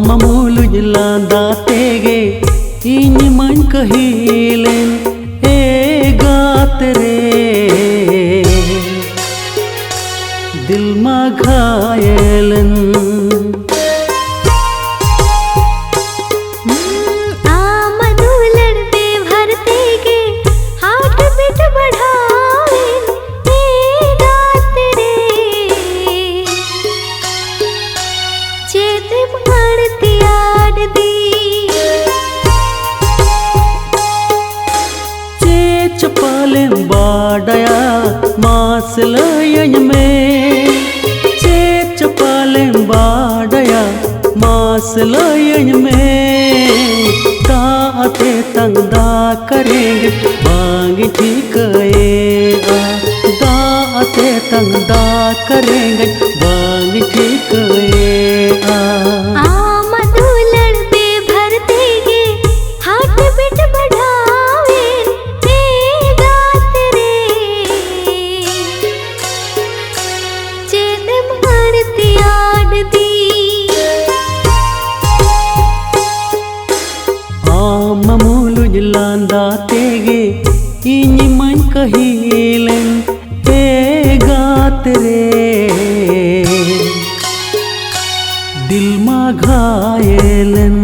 mamulu landa tege ini man kahilen gat re दिल मा घायलन चपाले बाडया मास lion में चपाले बाडया मास लयन में दाते तंगदा करेंगे बांगी ठीक दाते तंगदा करेंगे बांगी ठीक mamulu landa tege ini man kahilen gat re dil ma ghayelen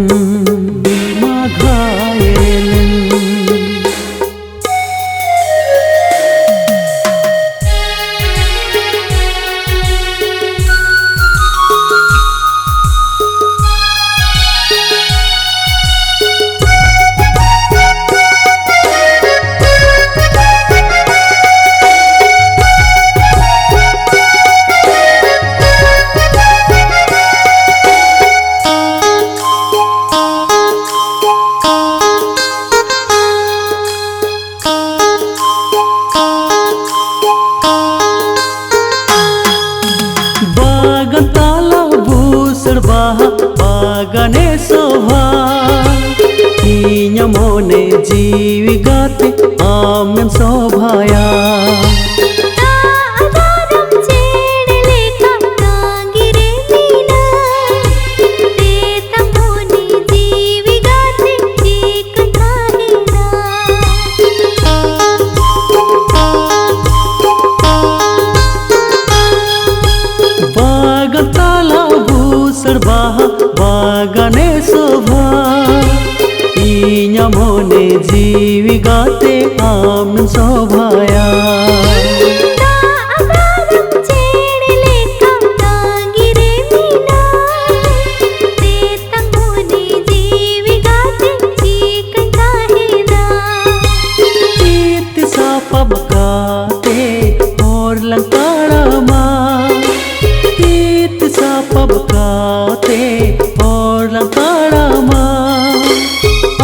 बागने शोभा मोने जीवी गाते आमन शोभाया बागने शोभा मोने जीवी गाते आमन शोभाया पबकाते और लंकाड़ा माँ पबकाते और लंकाड़ा माँ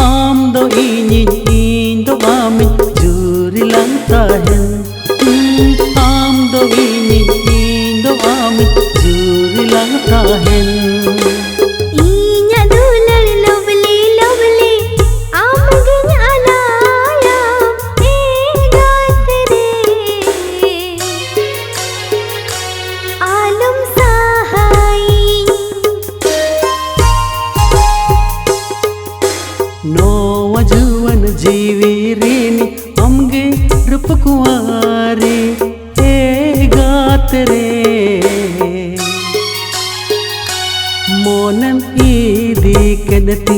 आम दो इन दो आमिन जूरी लंका है आम दो इन दो आमिन जूरी लंका है नौजवान जीवी रीनी अमगे रूप कुंवारी गात रे मोनन ईदी कनती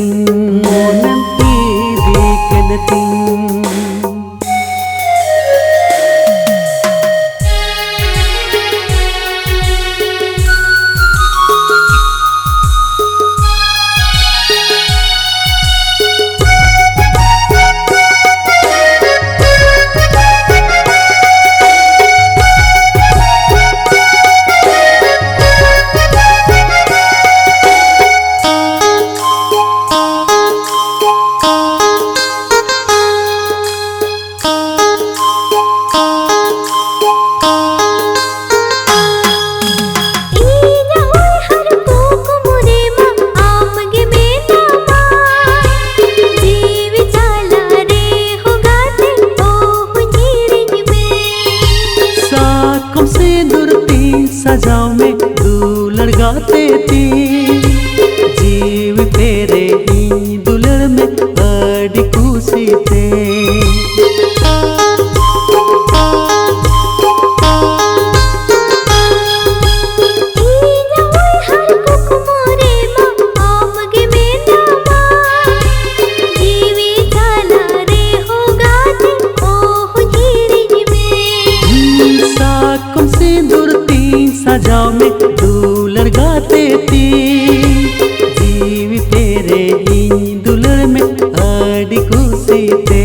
सजाओ में दूलड़ गाते थी जीव सजाव में दुलर गाते ती जीवी तेरे इन दुलर में आड़ी कुसीते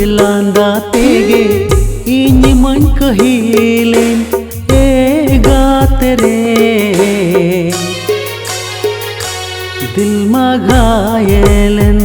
लांदा तेगे इन्हीं मन कहिलेन ए गाते रे दिल में घायलन।